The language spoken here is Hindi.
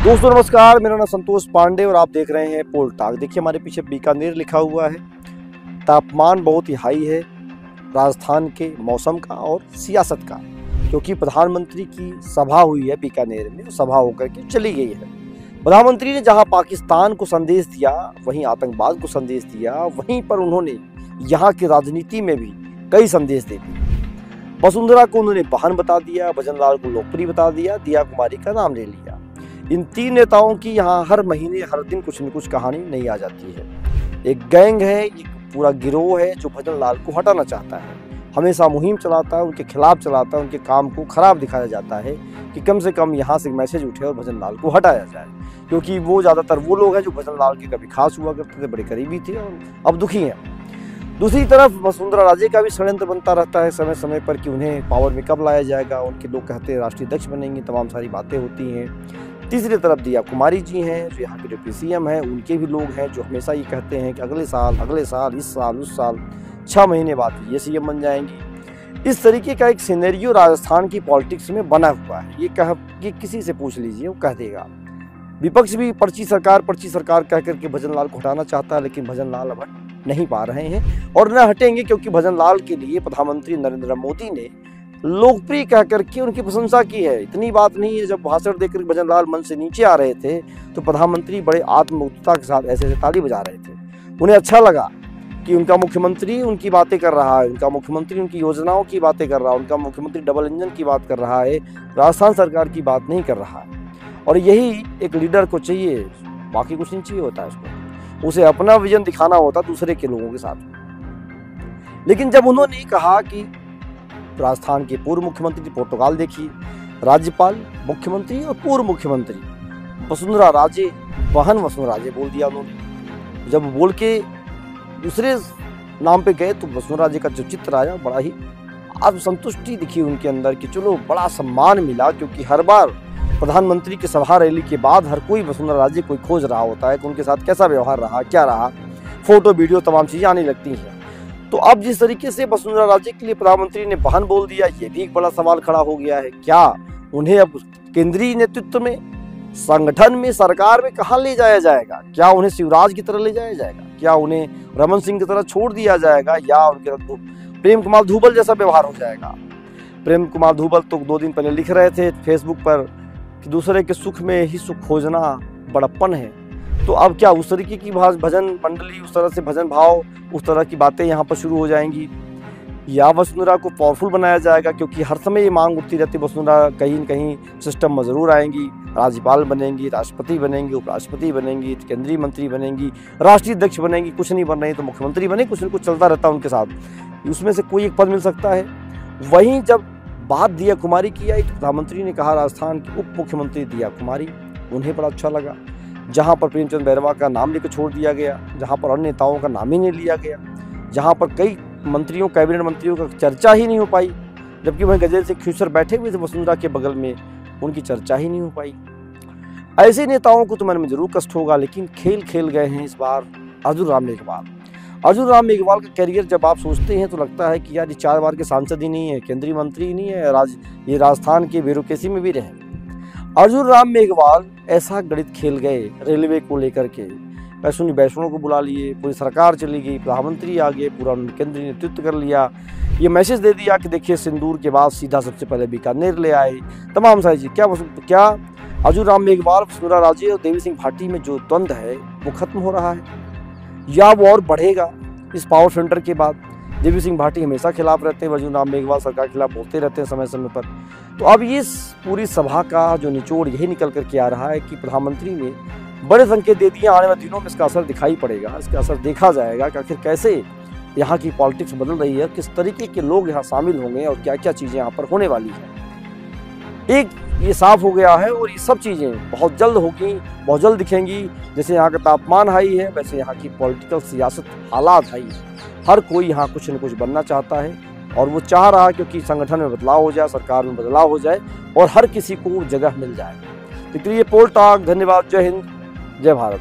दोस्तों नमस्कार, मेरा नाम संतोष पांडे और आप देख रहे हैं पोल टॉक। देखिए हमारे पीछे बीकानेर लिखा हुआ है। तापमान बहुत ही हाई है राजस्थान के मौसम का और सियासत का, क्योंकि प्रधानमंत्री की सभा हुई है बीकानेर में, सभा होकर के चली गई है। प्रधानमंत्री ने जहां पाकिस्तान को संदेश दिया, वहीं आतंकवाद को संदेश दिया, वहीं पर उन्होंने यहाँ की राजनीति में भी कई संदेश दे दिए। वसुंधरा को उन्होंने बहन बता दिया, भजन लाल को लोकप्रिय बता दिया, दिया कुमारी का नाम ले लिया। इन तीन नेताओं की यहाँ हर महीने हर दिन कुछ न कुछ कहानी नई आ जाती है। एक गैंग है, एक पूरा गिरोह है जो भजन लाल को हटाना चाहता है। हमेशा मुहिम चलाता है, उनके खिलाफ चलाता है, उनके काम को खराब दिखाया जाता है कि कम से कम यहाँ से मैसेज उठे और भजन लाल को हटाया जाए, क्योंकि वो ज़्यादातर वो लोग हैं जो भजन लाल के कभी खास हुआ करते थे, बड़े करीबी थे और अब दुखी हैं। दूसरी तरफ वसुंधरा राजे का भी षड्यंत्र बनता रहता है समय समय पर कि उन्हें पावर में कब लाया जाएगा। उनके लोग कहते हैं राष्ट्रीय अध्यक्ष बनेंगे, तमाम सारी बातें होती हैं। तीसरी तरफ दिया कुमारी जी हैं जो यहाँ के डिप्टी सीएम हैं, उनके भी लोग हैं जो हमेशा ये कहते हैं कि अगले साल, इस साल, उस साल, 6 महीने बाद ये सीएम बन जाएंगे। इस तरीके का एक सिनेरियो राजस्थान की पॉलिटिक्स में बना हुआ है। ये किसी से पूछ लीजिए, वो कह देगा। विपक्ष भी पर्ची सरकार कह करके भजन लाल को हटाना चाहता है, लेकिन भजन लाल अब हट नहीं पा रहे हैं और न हटेंगे, क्योंकि भजन लाल के लिए प्रधानमंत्री नरेंद्र मोदी ने लोकप्रिय कह करके उनकी प्रशंसा की है। इतनी बात नहीं है, जब भाषण देकर भजन लाल मंच से नीचे आ रहे थे तो प्रधानमंत्री बड़े आत्मउत्साह के साथ ऐसे ताली बजा रहे थे। उन्हें अच्छा लगा कि उनका मुख्यमंत्री उनकी बातें कर रहा है, उनका मुख्यमंत्री उनकी योजनाओं की बातें कर रहा है, उनका मुख्यमंत्री डबल इंजन की बात कर रहा है, राजस्थान सरकार की बात नहीं कर रहा है। और यही एक लीडर को चाहिए, बाकी कुछ नहीं चाहिए होता है उसको। उसे अपना विजन दिखाना होता दूसरे के लोगों के साथ। लेकिन जब उन्होंने कहा कि राजस्थान के पूर्व मुख्यमंत्री पोर्तुगाल देखिए, राज्यपाल, मुख्यमंत्री और पूर्व मुख्यमंत्री वसुंधरा राजे, बहन वसुंधरा राजे बोल दिया उन्होंने। जब बोल के दूसरे नाम पे गए तो वसुंधरा राजे का जो चित्र आया, बड़ा ही आत्मसंतुष्टि दिखी उनके अंदर कि चलो बड़ा सम्मान मिला, क्योंकि हर बार प्रधानमंत्री की सभा रैली के बाद हर कोई वसुंधरा राजे कोई खोज रहा होता है कि उनके साथ कैसा व्यवहार रहा, क्या रहा, फोटो वीडियो तमाम चीजें आने लगती हैं। तो अब जिस तरीके से वसुंधरा राजे के लिए प्रधानमंत्री ने बहन बोल दिया, ये भी एक बड़ा सवाल खड़ा हो गया है। क्या उन्हें अब केंद्रीय नेतृत्व में, संगठन में, सरकार में कहाँ ले जाया जाएगा? क्या उन्हें शिवराज की तरह ले जाया जाएगा? क्या उन्हें रमन सिंह की तरह छोड़ दिया जाएगा, या उनके प्रेम कुमार धूमल जैसा व्यवहार हो जाएगा? प्रेम कुमार धूमल तो 2 दिन पहले लिख रहे थे फेसबुक पर कि दूसरे के सुख में ही सुख खोजना बड़प्पन है। तो अब क्या उस तरीके की भजन मंडली, उस तरह से भजन भाव, उस तरह की बातें यहाँ पर शुरू हो जाएंगी, या वसुंधरा को पावरफुल बनाया जाएगा? क्योंकि हर समय ये मांग उठती रहती है वसुंधरा कहीं न कहीं सिस्टम में जरूर आएंगी, राज्यपाल बनेंगी, राष्ट्रपति बनेंगी, उपराष्ट्रपति बनेंगी, केंद्रीय मंत्री बनेंगी, राष्ट्रीय अध्यक्ष बनेंगी, कुछ नहीं बन रही तो मुख्यमंत्री बने, कुछ न कुछ चलता रहता है उनके साथ, उसमें से कोई एक पद मिल सकता है। वहीं जब बात दिया कुमारी की आई तो प्रधानमंत्री ने कहा राजस्थान की उप मुख्यमंत्री दिया कुमारी, उन्हें बड़ा अच्छा लगा। जहां पर प्रेमचंद बैरवा का नाम लेकर छोड़ दिया गया, जहां पर अन्य नेताओं का नाम ही नहीं लिया गया, जहां पर कई मंत्रियों, कैबिनेट मंत्रियों का चर्चा ही नहीं हो पाई, जबकि वहीं गजेल से ख्यूसर बैठे हुए थे वसुंधरा के बगल में, उनकी चर्चा ही नहीं हो पाई। ऐसे नेताओं को तो मन में जरूर कष्ट होगा। लेकिन खेल खेल गए हैं इस बार अर्जुन राम मेघवाल। अर्जुन राम मेघवाल का कैरियर जब आप सोचते हैं तो लगता है कि यार ये 4 बार के सांसद ही नहीं है, केंद्रीय मंत्री ही नहीं है, ये राजस्थान के ब्यूरोक्रेसी में भी रहे। अर्जुन राम मेघवाल ऐसा गणित खेल गए रेलवे को लेकर के, वैष्णों को बुला लिए, पूरी सरकार चली गई, प्रधानमंत्री आ गए, पूरा केंद्रीय नेतृत्व कर लिया, ये मैसेज दे दिया कि देखिए सिंदूर के बाद सीधा सबसे पहले बीकानेर ले आए, तमाम सारी चीज। क्या अर्जुन राम मेघवाल, वसुंधरा राजे और देवी सिंह भाटी में जो द्वंद्व है वो खत्म हो रहा है, या वो और बढ़ेगा इस पावर सेंटर के बाद? देवी सिंह भाटी हमेशा खिलाफ रहते हैं, अर्जुन राम मेघवाल सरकार के खिलाफ बोलते रहते हैं समय समय पर। तो अब ये पूरी सभा का जो निचोड़ यही निकल करके आ रहा है कि प्रधानमंत्री ने बड़े संकेत दे दिए, आने वाले दिनों में इसका असर दिखाई पड़ेगा, इसका असर देखा जाएगा कि आखिर कैसे यहाँ की पॉलिटिक्स बदल रही है, किस तरीके के लोग यहाँ शामिल होंगे और क्या क्या चीज़ें यहाँ पर होने वाली है। एक ये साफ हो गया है और ये सब चीज़ें बहुत जल्द होगी, बहुत जल्द दिखेंगी। जैसे यहाँ का तापमान हाई है, वैसे यहाँ की पॉलिटिकल सियासत हालात हाई है। हर कोई यहाँ कुछ न कुछ बनना चाहता है और वो चाह रहा है क्योंकि संगठन में बदलाव हो जाए, सरकार में बदलाव हो जाए और हर किसी को जगह मिल जाए। तो ये पोल टॉक। धन्यवाद। जय हिंद, जय भारत।